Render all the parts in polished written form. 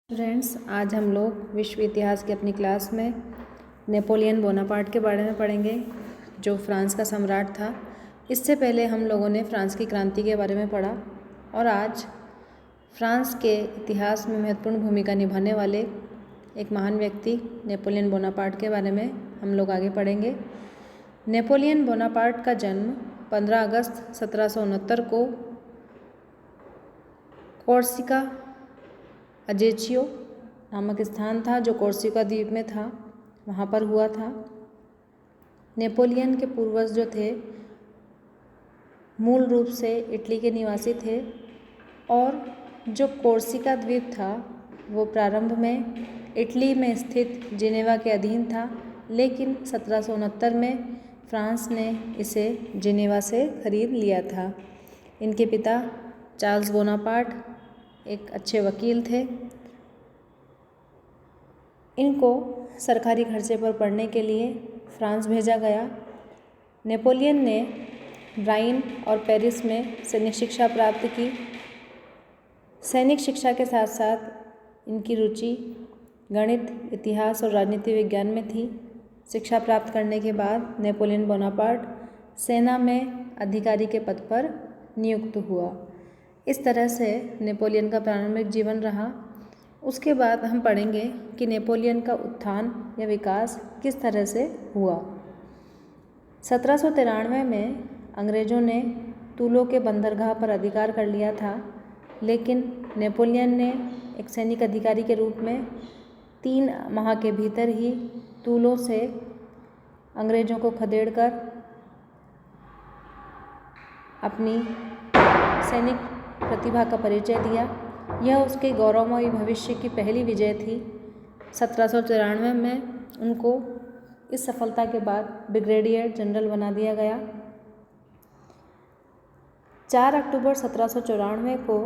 Students, आज हम लोग विश्व इतिहास की अपनी क्लास में नेपोलियन बोनापार्ट के बारे में पढ़ेंगे, जो फ्रांस का सम्राट था। इससे पहले हम लोगों ने फ्रांस की क्रांति के बारे में पढ़ा और आज फ्रांस के इतिहास में महत्वपूर्ण भूमिका निभाने वाले एक महान व्यक्ति नेपोलियन बोनापार्ट के बारे में हम लोग आगे पढ़ेंगे। नेपोलियन बोनापार्ट का जन्म 15 अगस्त 1769 को कोर्सिका अजेचियो नामक स्थान था, जो कोर्सिका द्वीप में था, वहाँ पर हुआ था। नेपोलियन के पूर्वज जो थे मूल रूप से इटली के निवासी थे और जो कोर्सिका द्वीप था वो प्रारंभ में इटली में स्थित जिनेवा के अधीन था, लेकिन 1769 में फ्रांस ने इसे जिनेवा से खरीद लिया था। इनके पिता चार्ल्स बोनापार्ट एक अच्छे वकील थे। इनको सरकारी खर्चे पर पढ़ने के लिए फ्रांस भेजा गया। नेपोलियन ने राइन और पेरिस में सैनिक शिक्षा प्राप्त की। सैनिक शिक्षा के साथ साथ इनकी रुचि गणित, इतिहास और राजनीति विज्ञान में थी। शिक्षा प्राप्त करने के बाद नेपोलियन बोनापार्ट सेना में अधिकारी के पद पर नियुक्त हुआ। इस तरह से नेपोलियन का प्रारंभिक जीवन रहा। उसके बाद हम पढ़ेंगे कि नेपोलियन का उत्थान या विकास किस तरह से हुआ। 1793 में अंग्रेज़ों ने तूलो के बंदरगाह पर अधिकार कर लिया था, लेकिन नेपोलियन ने एक सैनिक अधिकारी के रूप में 3 माह के भीतर ही तूलो से अंग्रेज़ों को खदेड़कर अपनी सैनिक प्रतिभा का परिचय दिया। यह उसके गौरवमयी भविष्य की पहली विजय थी। 1794 में उनको इस सफलता के बाद ब्रिगेडियर जनरल बना दिया गया। 4 अक्टूबर 1794 को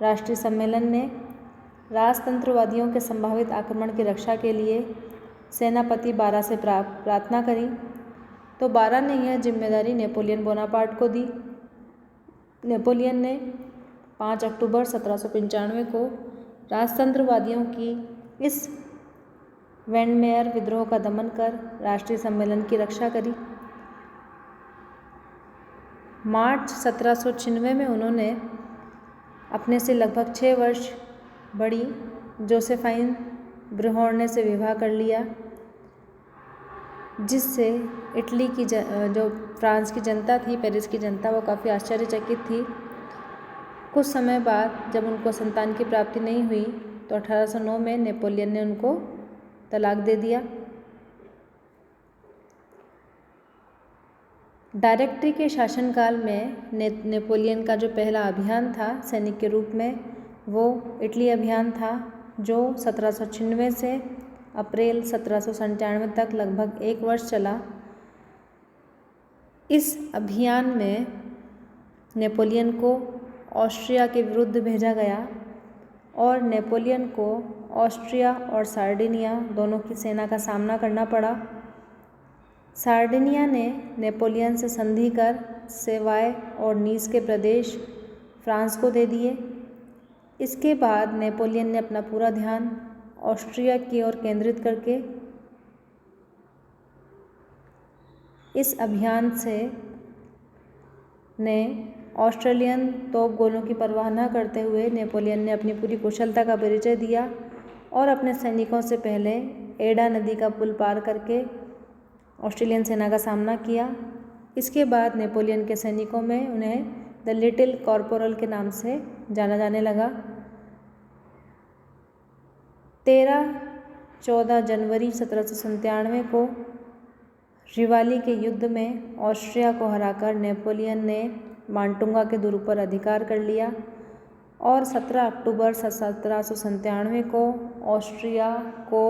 राष्ट्रीय सम्मेलन ने राजतंत्रवादियों के संभावित आक्रमण की रक्षा के लिए सेनापति बारा से प्रार्थना करी, तो बारा ने यह जिम्मेदारी नेपोलियन बोनापार्ट को दी। नेपोलियन ने 5 अक्टूबर 1795 को राजतंत्रवादियों की इस वेंडमेयर विद्रोह का दमन कर राष्ट्रीय सम्मेलन की रक्षा करी। मार्च 1796 में उन्होंने अपने से लगभग 6 वर्ष बड़ी जोसेफाइन ब्रहोर्ने से विवाह कर लिया, जिससे इटली की जो फ्रांस की जनता थी, पेरिस की जनता, वो काफ़ी आश्चर्यचकित थी। कुछ समय बाद जब उनको संतान की प्राप्ति नहीं हुई तो 1809 में नेपोलियन ने उनको तलाक दे दिया। डायरेक्टरी के शासनकाल में नेपोलियन का जो पहला अभियान था सैनिक के रूप में, वो इटली अभियान था, जो 1796 से अप्रैल 1797 तक लगभग 1 वर्ष चला। इस अभियान में नेपोलियन को ऑस्ट्रिया के विरुद्ध भेजा गया और नेपोलियन को ऑस्ट्रिया और सार्डिनिया दोनों की सेना का सामना करना पड़ा। सार्डिनिया ने नेपोलियन से संधि कर सेवाय और नीस के प्रदेश फ्रांस को दे दिए। इसके बाद नेपोलियन ने अपना पूरा ध्यान ऑस्ट्रिया की ओर केंद्रित करके इस अभियान से ऑस्ट्रेलियन तोप गोलों की परवाह न करते हुए नेपोलियन ने अपनी पूरी कुशलता का परिचय दिया और अपने सैनिकों से पहले एडा नदी का पुल पार करके ऑस्ट्रेलियन सेना का सामना किया। इसके बाद नेपोलियन के सैनिकों में उन्हें द लिटिल कॉर्पोरल के नाम से जाना जाने लगा। 13-14 जनवरी 1797 को रिवाली के युद्ध में ऑस्ट्रिया को हराकर नेपोलियन ने मांटुंगा के दुर्ग पर अधिकार कर लिया और 17 अक्टूबर 1797 को ऑस्ट्रिया को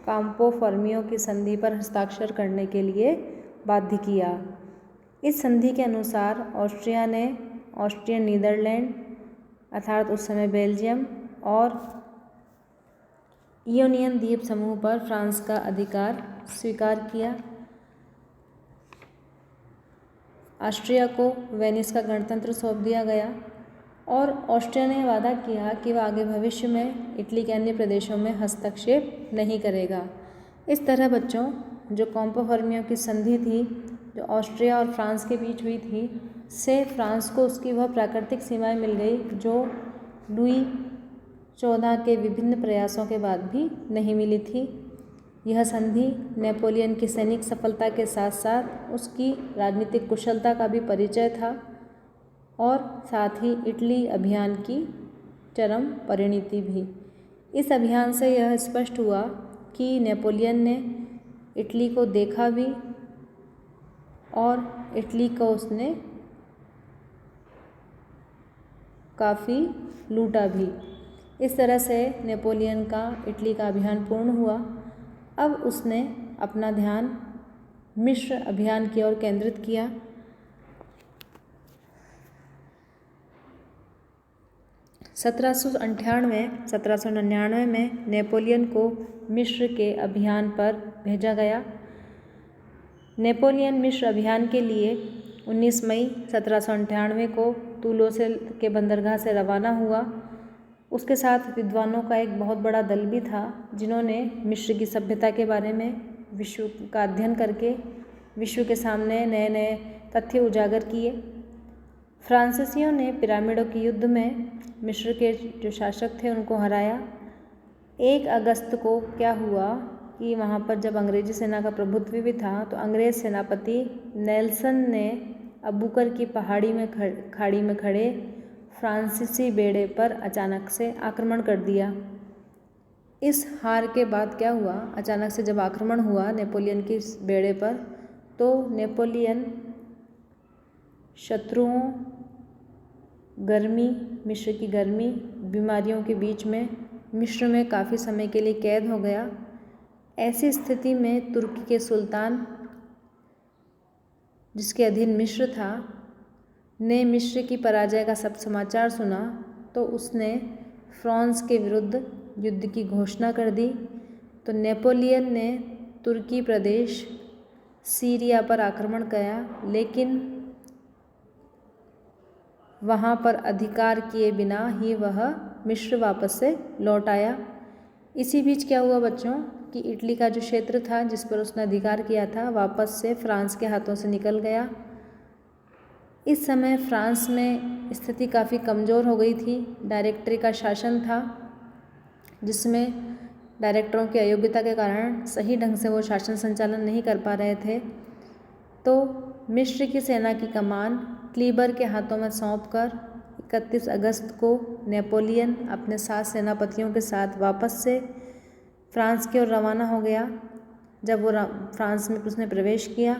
काम्पो फॉर्मियो की संधि पर हस्ताक्षर करने के लिए बाध्य किया। इस संधि के अनुसार ऑस्ट्रिया ने ऑस्ट्रियन नीदरलैंड अर्थात उस समय बेल्जियम और इयोनियन द्वीप समूह पर फ्रांस का अधिकार स्वीकार किया। ऑस्ट्रिया को वेनिस का गणतंत्र सौंप दिया गया और ऑस्ट्रिया ने वादा किया कि वह आगे भविष्य में इटली के अन्य प्रदेशों में हस्तक्षेप नहीं करेगा। इस तरह बच्चों, जो कॉम्पो फॉर्मियो की संधि थी, जो ऑस्ट्रिया और फ्रांस के बीच हुई थी, से फ्रांस को उसकी वह प्राकृतिक सीमाएं मिल गई जो लुई 14 के विभिन्न प्रयासों के बाद भी नहीं मिली थी। यह संधि नेपोलियन की सैनिक सफलता के साथ साथ उसकी राजनीतिक कुशलता का भी परिचय था और साथ ही इटली अभियान की चरम परिणति भी। इस अभियान से यह स्पष्ट हुआ कि नेपोलियन ने इटली को देखा भी और इटली को उसने काफ़ी लूटा भी। इस तरह से नेपोलियन का इटली का अभियान पूर्ण हुआ। अब उसने अपना ध्यान मिस्र अभियान की ओर केंद्रित किया। 1799 में नेपोलियन को मिस्र के अभियान पर भेजा गया। नेपोलियन मिस्र अभियान के लिए 19 मई 1798 को टूलोस के बंदरगाह से रवाना हुआ। उसके साथ विद्वानों का एक बहुत बड़ा दल भी था, जिन्होंने मिस्र की सभ्यता के बारे में विश्व का अध्ययन करके विश्व के सामने नए नए तथ्य उजागर किए। फ्रांसीसियों ने पिरामिडों के युद्ध में मिस्र के जो शासक थे उनको हराया। 1 अगस्त को क्या हुआ कि वहाँ पर जब अंग्रेजी सेना का प्रभुत्व भी था, तो अंग्रेज सेनापति नेल्सन ने अबूकर की खाड़ी में खड़े फ्रांसीसी बेड़े पर अचानक से आक्रमण कर दिया। इस हार के बाद क्या हुआ, अचानक से जब आक्रमण हुआ नेपोलियन की बेड़े पर, तो नेपोलियन शत्रुओं, गर्मी, मिस्र की गर्मी, बीमारियों के बीच में मिस्र में काफ़ी समय के लिए कैद हो गया। ऐसी स्थिति में तुर्की के सुल्तान, जिसके अधीन मिस्र था, ने मिस्र की पराजय का सब समाचार सुना, तो उसने फ्रांस के विरुद्ध युद्ध की घोषणा कर दी। तो नेपोलियन ने तुर्की प्रदेश सीरिया पर आक्रमण किया, लेकिन वहाँ पर अधिकार किए बिना ही वह मिस्र वापस से लौट आया। इसी बीच क्या हुआ बच्चों कि इटली का जो क्षेत्र था जिस पर उसने अधिकार किया था, वापस से फ्रांस के हाथों से निकल गया। इस समय फ्रांस में स्थिति काफ़ी कमज़ोर हो गई थी। डायरेक्टरी का शासन था, जिसमें डायरेक्टरों की अयोग्यता के कारण सही ढंग से वो शासन संचालन नहीं कर पा रहे थे। तो मिस्र की सेना की कमान क्लीबर के हाथों में सौंपकर 31 अगस्त को नेपोलियन अपने 7 सेनापतियों के साथ वापस से फ्रांस की ओर रवाना हो गया। जब वो फ्रांस में उसने प्रवेश किया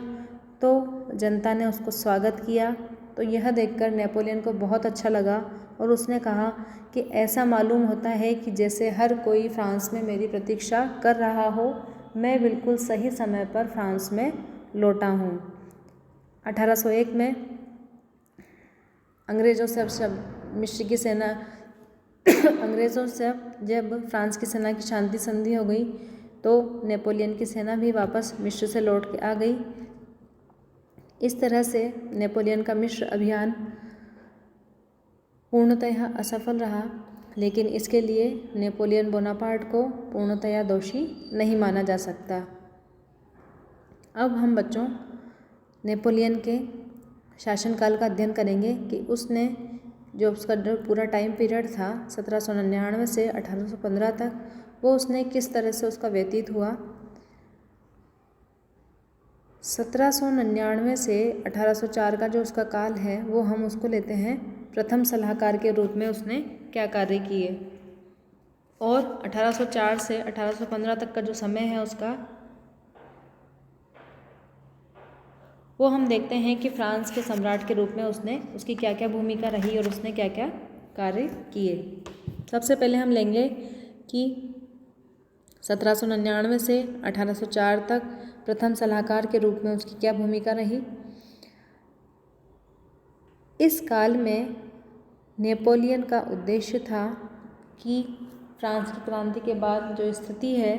तो जनता ने उसको स्वागत किया। तो यह देखकर नेपोलियन को बहुत अच्छा लगा और उसने कहा कि ऐसा मालूम होता है कि जैसे हर कोई फ्रांस में मेरी प्रतीक्षा कर रहा हो। मैं बिल्कुल सही समय पर फ्रांस में लौटा हूँ। 1801 में अंग्रेज़ों से अब मिस्र की सेना अंग्रेज़ों से जब फ्रांस की सेना की शांति संधि हो गई, तो नेपोलियन की सेना भी वापस मिस्र से लौट के आ गई। इस तरह से नेपोलियन का मिस्र अभियान पूर्णतः असफल रहा, लेकिन इसके लिए नेपोलियन बोनापार्ट को पूर्णतः दोषी नहीं माना जा सकता। अब हम बच्चों नेपोलियन के शासनकाल का अध्ययन करेंगे कि उसने जो उसका जो पूरा टाइम पीरियड था 1799 से 1815 तक, वो उसने किस तरह से उसका व्यतीत हुआ। 1799 से 1804 का जो उसका काल है, वो हम उसको लेते हैं प्रथम सलाहकार के रूप में उसने क्या कार्य किए। और 1804 से 1815 तक का जो समय है उसका, वो हम देखते हैं कि फ्रांस के सम्राट के रूप में उसने उसकी क्या क्या भूमिका रही और उसने क्या क्या कार्य किए। सबसे पहले हम लेंगे कि 1799 से 1804 तक प्रथम सलाहकार के रूप में उसकी क्या भूमिका रही। इस काल में नेपोलियन का उद्देश्य था कि फ्रांस की क्रांति के बाद जो स्थिति है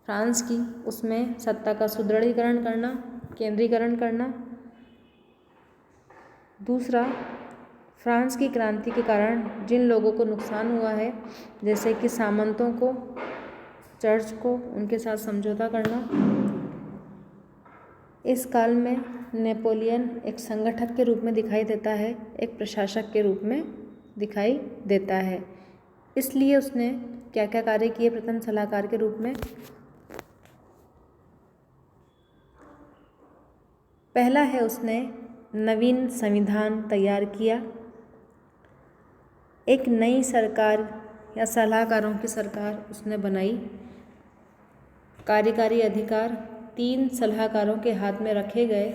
फ्रांस की, उसमें सत्ता का सुदृढ़ीकरण करना, केंद्रीकरण करना। दूसरा, फ्रांस की क्रांति के कारण जिन लोगों को नुकसान हुआ है, जैसे कि सामंतों को, चर्च को, उनके साथ समझौता करना, इस काल में नेपोलियन एक संगठक के रूप में दिखाई देता है, एक प्रशासक के रूप में दिखाई देता है। इसलिए उसने क्या क्या कार्य किए प्रथम सलाहकार के रूप में? पहला है, उसने नवीन संविधान तैयार किया। एक नई सरकार या सलाहकारों की सरकार उसने बनाई। कार्यकारी अधिकार 3 सलाहकारों के हाथ में रखे गए।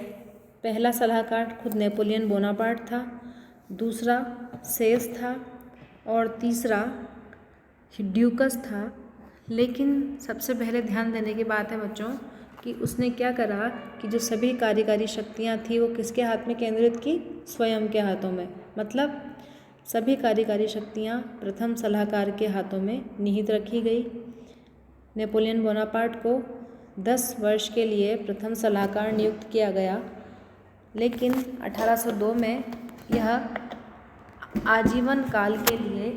पहला सलाहकार खुद नेपोलियन बोनापार्ट था, दूसरा सेस था और तीसरा ड्यूकस था। लेकिन सबसे पहले ध्यान देने की बात है बच्चों कि उसने क्या करा कि जो सभी कार्यकारी शक्तियाँ थी वो किसके हाथ में केंद्रित की? स्वयं के हाथों में। मतलब सभी कार्यकारी शक्तियाँ प्रथम सलाहकार के हाथों में निहित रखी गई। नेपोलियन बोनापार्ट को 10 वर्ष के लिए प्रथम सलाहकार नियुक्त किया गया, लेकिन 1802 में यह आजीवन काल के लिए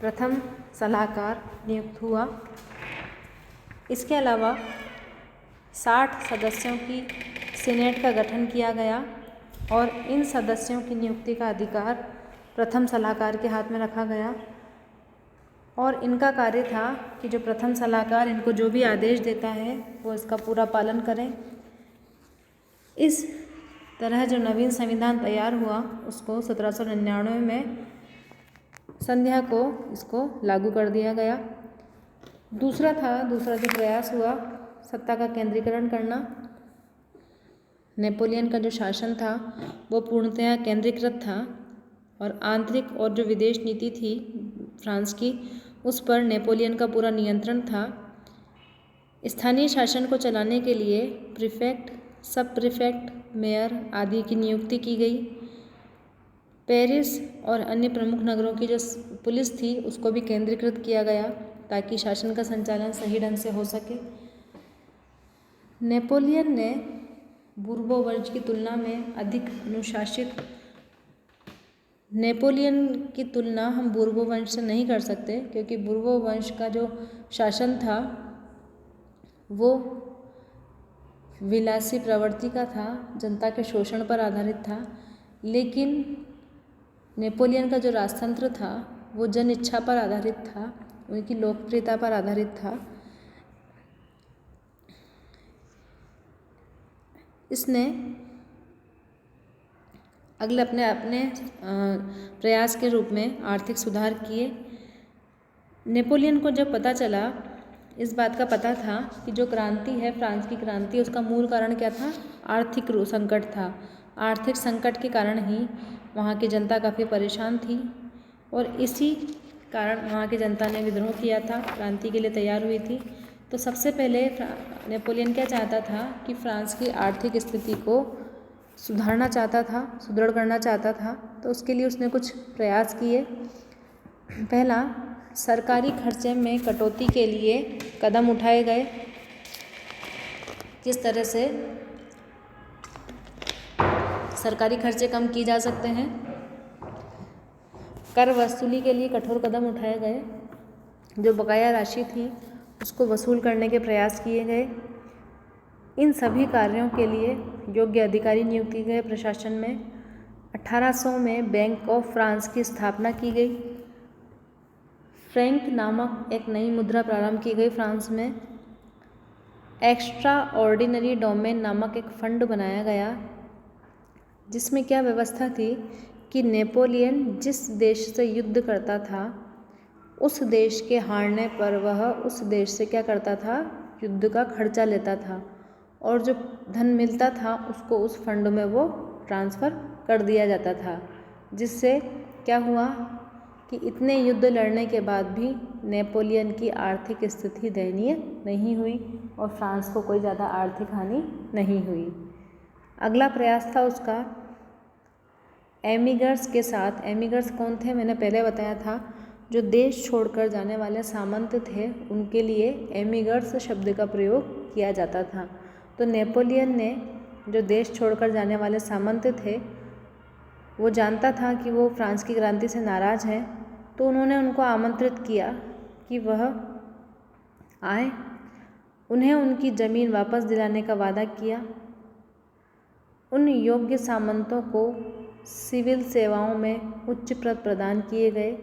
प्रथम सलाहकार नियुक्त हुआ। इसके अलावा 60 सदस्यों की सीनेट का गठन किया गया और इन सदस्यों की नियुक्ति का अधिकार प्रथम सलाहकार के हाथ में रखा गया और इनका कार्य था कि जो प्रथम सलाहकार इनको जो भी आदेश देता है वो इसका पूरा पालन करें। इस तरह जो नवीन संविधान तैयार हुआ उसको 1799 में संध्या को इसको लागू कर दिया गया। दूसरा जो प्रयास हुआ सत्ता का केंद्रीकरण करना। नेपोलियन का जो शासन था वो पूर्णतया केंद्रीकृत था और आंतरिक और जो विदेश नीति थी फ्रांस की उस पर नेपोलियन का पूरा नियंत्रण था। स्थानीय शासन को चलाने के लिए प्रीफेक्ट, सब प्रीफेक्ट, मेयर आदि की नियुक्ति की गई। पेरिस और अन्य प्रमुख नगरों की जो पुलिस थी उसको भी केंद्रीकृत किया गया ताकि शासन का संचालन सही ढंग से हो सके। नेपोलियन ने बूर्बो वंश की तुलना में अधिक अनुशासित, नेपोलियन की तुलना हम बूर्बो वंश से नहीं कर सकते क्योंकि बूर्बो वंश का जो शासन था वो विलासी प्रवृत्ति का था, जनता के शोषण पर आधारित था। लेकिन नेपोलियन का जो राजतंत्र था वो जन इच्छा पर आधारित था, उनकी लोकप्रियता पर आधारित था। इसने अगले अपने प्रयास के रूप में आर्थिक सुधार किए। नेपोलियन को जब पता चला, इस बात का पता था कि जो क्रांति है फ्रांस की क्रांति, उसका मूल कारण क्या था? आर्थिक संकट था। आर्थिक संकट के कारण ही वहाँ की जनता काफ़ी परेशान थी और इसी कारण वहाँ की जनता ने विद्रोह किया था, क्रांति के लिए तैयार हुई थी। तो सबसे पहले नेपोलियन क्या चाहता था कि फ्रांस की आर्थिक स्थिति को सुधारना चाहता था, सुदृढ़ करना चाहता था। तो उसके लिए उसने कुछ प्रयास किए। पहला, सरकारी खर्चे में कटौती के लिए कदम उठाए गए। किस तरह से सरकारी खर्चे कम किए जा सकते हैं? कर वसूली के लिए कठोर कदम उठाए गए। जो बकाया राशि थी उसको वसूल करने के प्रयास किए गए। इन सभी कार्यों के लिए योग्य अधिकारी नियुक्त किए गए प्रशासन में। 1800 में बैंक ऑफ फ्रांस की स्थापना की गई। फ्रैंक नामक एक नई मुद्रा प्रारंभ की गई फ्रांस में। एक्स्ट्रा ऑर्डिनरी डोमेन नामक एक फंड बनाया गया जिसमें क्या व्यवस्था थी कि नेपोलियन जिस देश से युद्ध करता था उस देश के हारने पर वह उस देश से क्या करता था? युद्ध का खर्चा लेता था और जो धन मिलता था उसको उस फंड में वो ट्रांसफ़र कर दिया जाता था। जिससे क्या हुआ कि इतने युद्ध लड़ने के बाद भी नेपोलियन की आर्थिक स्थिति दयनीय नहीं हुई और फ्रांस को कोई ज़्यादा आर्थिक हानि नहीं हुई। अगला प्रयास था उसका एमिग्रट्स के साथ। एमिग्रट्स कौन थे? मैंने पहले बताया था, जो देश छोड़कर जाने वाले सामंत थे उनके लिए एमिग्रट्स शब्द का प्रयोग किया जाता था। तो नेपोलियन ने जो देश छोड़कर जाने वाले सामंत थे वो जानता था कि वो फ्रांस की क्रांति से नाराज़ है, तो उन्होंने उनको आमंत्रित किया कि वह आए। उन्हें उनकी ज़मीन वापस दिलाने का वादा किया। उन योग्य सामंतों को सिविल सेवाओं में उच्च पद प्रदान किए गए।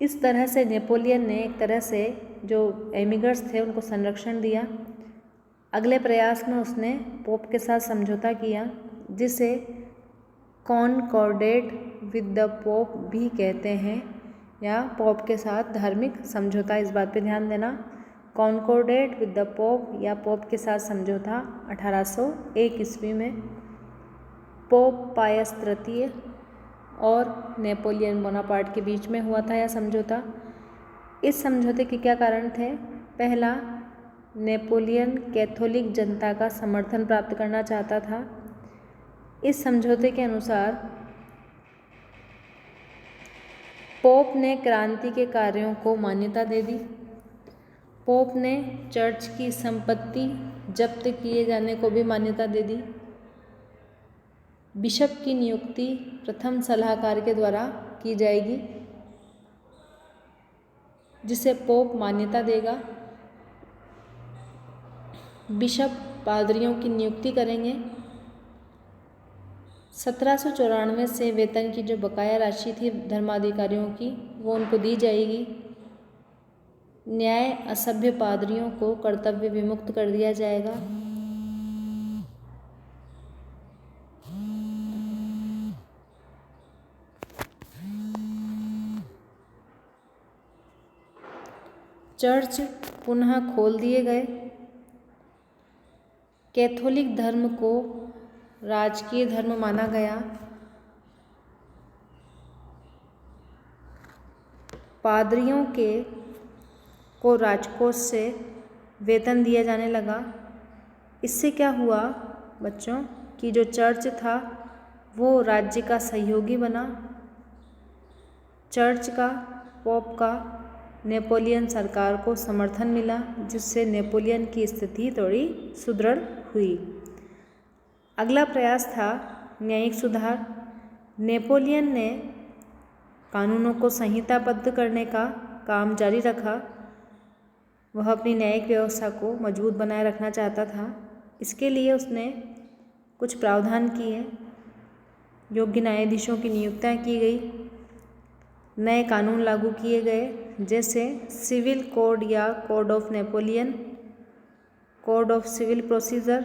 इस तरह से नेपोलियन ने एक तरह से जो एमिग्रेंट्स थे उनको संरक्षण दिया। अगले प्रयास में उसने पोप के साथ समझौता किया, जिसे कॉनकॉर्डेट विद द पोप भी कहते हैं, या पोप के साथ धार्मिक समझौता। इस बात पे ध्यान देना, कॉनकॉर्डेट विद द पोप या पोप के साथ समझौता 1801 ईस्वी में पोप पायस तृतीय और नेपोलियन बोनापार्ट के बीच में हुआ था यह समझौता। इस समझौते के क्या कारण थे? पहला, नेपोलियन कैथोलिक जनता का समर्थन प्राप्त करना चाहता था। इस समझौते के अनुसार पोप ने क्रांति के कार्यों को मान्यता दे दी। पोप ने चर्च की संपत्ति जब्त किए जाने को भी मान्यता दे दी। बिशप की नियुक्ति प्रथम सलाहकार के द्वारा की जाएगी, जिसे पोप मान्यता देगा। बिशप पादरियों की नियुक्ति करेंगे। 1794 से वेतन की जो बकाया राशि थी धर्माधिकारियों की, वो उनको दी जाएगी। न्याय असभ्य पादरियों को कर्तव्य विमुक्त कर दिया जाएगा। चर्च पुनः खोल दिए गए। कैथोलिक धर्म को राजकीय धर्म माना गया। पादरियों को राजकोष से वेतन दिया जाने लगा। इससे क्या हुआ बच्चों कि जो चर्च था वो राज्य का सहयोगी बना। चर्च का, पोप का नेपोलियन सरकार को समर्थन मिला, जिससे नेपोलियन की स्थिति थोड़ी सुदृढ़ हुई। अगला प्रयास था न्यायिक सुधार। नेपोलियन ने कानूनों को संहिताबद्ध करने का काम जारी रखा। वह अपनी न्यायिक व्यवस्था को मजबूत बनाए रखना चाहता था। इसके लिए उसने कुछ प्रावधान किए। योग्य न्यायाधीशों की नियुक्ति की गई। नए कानून लागू किए गए, जैसे सिविल कोड या code of Napoleon, code of civil procedure,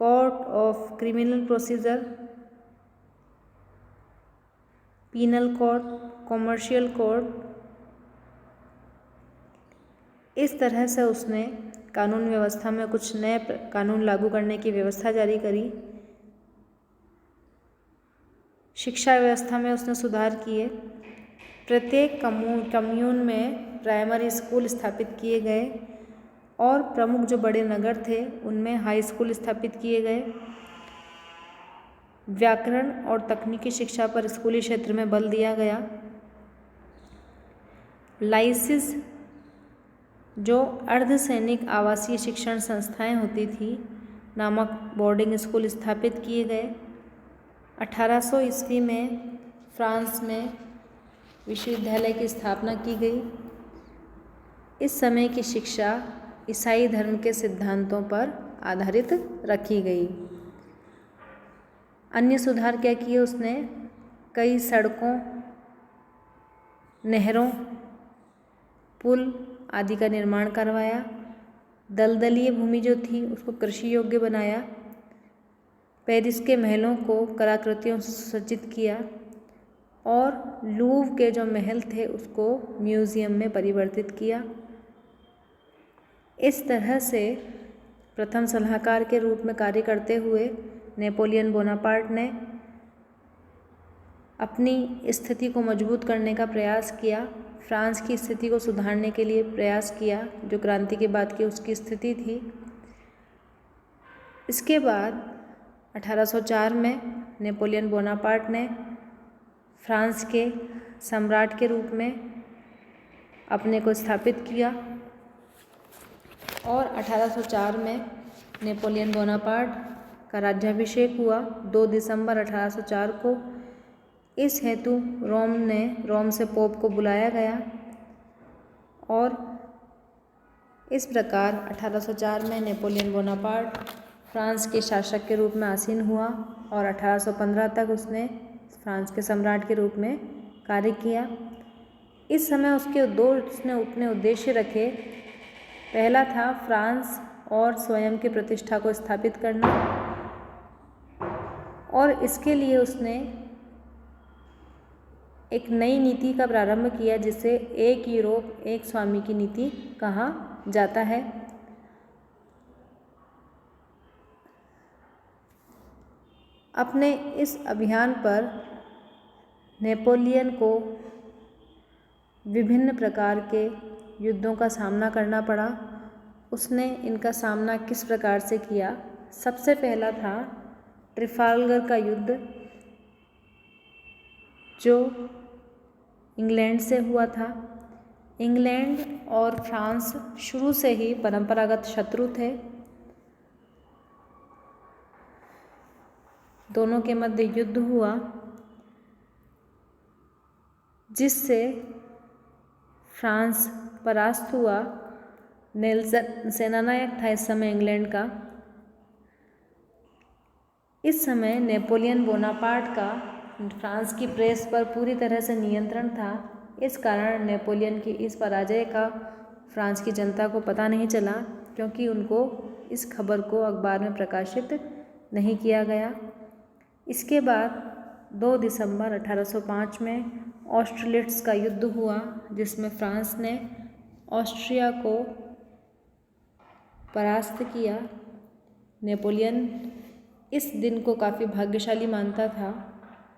code of criminal procedure, penal code, commercial code. इस तरह से उसने कानून व्यवस्था में कुछ नए कानून लागू करने की व्यवस्था जारी करी। शिक्षा व्यवस्था में उसने सुधार किए। प्रत्येक कम्यून में प्राइमरी स्कूल स्थापित किए गए और प्रमुख जो बड़े नगर थे उनमें हाई स्कूल स्थापित किए गए। व्याकरण और तकनीकी शिक्षा पर स्कूली क्षेत्र में बल दिया गया। लाइसिस जो अर्धसैनिक आवासीय शिक्षण संस्थाएं होती थी नामक बोर्डिंग स्कूल स्थापित किए गए। 1800 ईस्वी में फ्रांस में विश्वविद्यालय की स्थापना की गई। इस समय की शिक्षा ईसाई धर्म के सिद्धांतों पर आधारित रखी गई। अन्य सुधार क्या किए उसने? कई सड़कों, नहरों, पुल आदि का निर्माण करवाया। दलदलीय भूमि जो थी उसको कृषि योग्य बनाया। पेरिस के महलों को कलाकृतियों से सुसज्जित किया और लूव के जो महल थे उसको म्यूज़ियम में परिवर्तित किया। इस तरह से प्रथम सलाहकार के रूप में कार्य करते हुए नेपोलियन बोनापार्ट ने अपनी स्थिति को मजबूत करने का प्रयास किया। फ्रांस की स्थिति को सुधारने के लिए प्रयास किया, जो क्रांति के बाद की उसकी स्थिति थी। इसके बाद 1804 में नेपोलियन बोनापार्ट ने फ्रांस के सम्राट के रूप में अपने को स्थापित किया और 1804 में नेपोलियन बोनापार्ट का राज्याभिषेक हुआ 2 दिसंबर 1804 को। इस हेतु रोम से पोप को बुलाया गया और इस प्रकार 1804 में नेपोलियन बोनापार्ट फ्रांस के शासक के रूप में आसीन हुआ और 1815 तक उसने फ्रांस के सम्राट के रूप में कार्य किया। इस समय उसने अपने उद्देश्य रखे। पहला था फ्रांस और स्वयं की प्रतिष्ठा को स्थापित करना और इसके लिए उसने एक नई नीति का प्रारंभ किया जिसे एक यूरोप एक स्वामी की नीति कहा जाता है। अपने इस अभियान पर नेपोलियन को विभिन्न प्रकार के युद्धों का सामना करना पड़ा। उसने इनका सामना किस प्रकार से किया? सबसे पहला था ट्रिफाल्गर का युद्ध, जो इंग्लैंड से हुआ था। इंग्लैंड और फ्रांस शुरू से ही परंपरागत शत्रु थे। दोनों के मध्य युद्ध हुआ जिससे फ्रांस परास्त हुआ। नेल्सन सेनानायक था इस समय इंग्लैंड का। इस समय नेपोलियन बोनापार्ट का फ्रांस की प्रेस पर पूरी तरह से नियंत्रण था। इस कारण नेपोलियन की इस पराजय का फ्रांस की जनता को पता नहीं चला, क्योंकि उनको इस खबर को अखबार में प्रकाशित नहीं किया गया। इसके बाद 2 दिसंबर 1805 में ऑस्ट्रिलिट्ज़ का युद्ध हुआ, जिसमें फ्रांस ने ऑस्ट्रिया को परास्त किया। नेपोलियन इस दिन को काफ़ी भाग्यशाली मानता था,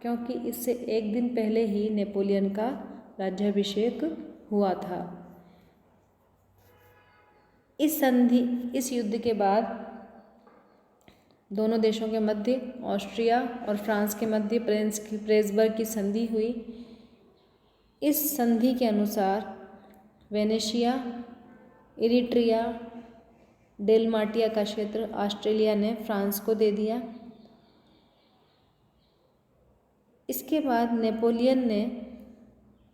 क्योंकि इससे एक दिन पहले ही नेपोलियन का राज्याभिषेक हुआ था। इस युद्ध के बाद दोनों देशों के मध्य, ऑस्ट्रिया और फ्रांस के मध्य प्रेसबर्ग की संधि हुई। इस संधि के अनुसार वेनेशिया, इरिट्रिया, डेलमाटिया का क्षेत्र ऑस्ट्रेलिया ने फ्रांस को दे दिया। इसके बाद नेपोलियन ने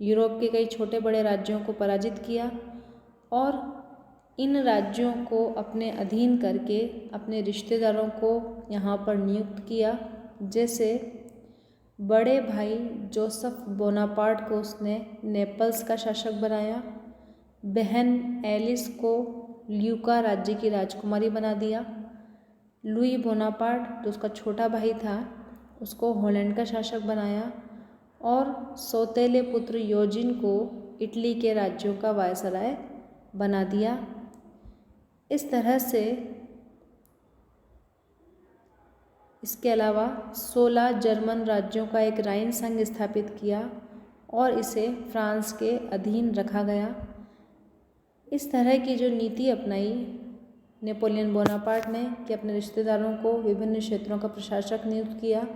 यूरोप के कई छोटे बड़े राज्यों को पराजित किया और इन राज्यों को अपने अधीन करके अपने रिश्तेदारों को यहाँ पर नियुक्त किया। जैसे बड़े भाई जोसेफ बोनापार्ट को उसने नेपल्स का शासक बनाया। बहन एलिस को ल्यूका राज्य की राजकुमारी बना दिया। लुई बोनापार्ट, जो उसका छोटा भाई था, उसको हॉलैंड का शासक बनाया और सौतेले पुत्र योजिन को इटली के राज्यों का वायसराय बना दिया। इस तरह से इसके अलावा 16 जर्मन राज्यों का एक राइन संघ स्थापित किया और इसे फ्रांस के अधीन रखा गया। इस तरह की जो नीति अपनाई नेपोलियन बोनापार्ट ने कि अपने रिश्तेदारों को विभिन्न क्षेत्रों का प्रशासक नियुक्त किया,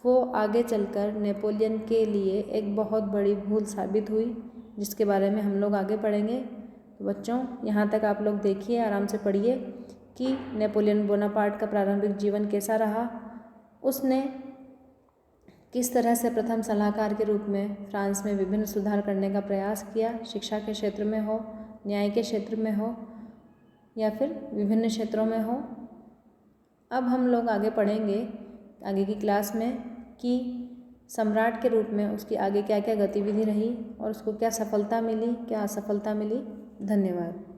वो आगे चलकर नेपोलियन के लिए एक बहुत बड़ी भूल साबित हुई, जिसके बारे में हम लोग आगे पढ़ेंगे। तो बच्चों, यहाँ तक आप लोग देखिए, आराम से पढ़िए कि नेपोलियन बोनापार्ट का प्रारंभिक जीवन कैसा रहा। उसने किस तरह से प्रथम सलाहकार के रूप में फ्रांस में विभिन्न सुधार करने का प्रयास किया, शिक्षा के क्षेत्र में हो, न्याय के क्षेत्र में हो या फिर विभिन्न क्षेत्रों में हो। अब हम लोग आगे पढ़ेंगे आगे की क्लास में कि सम्राट के रूप में उसकी आगे क्या क्या गतिविधि रही और उसको क्या सफलता मिली, क्या असफलता मिली। धन्यवाद।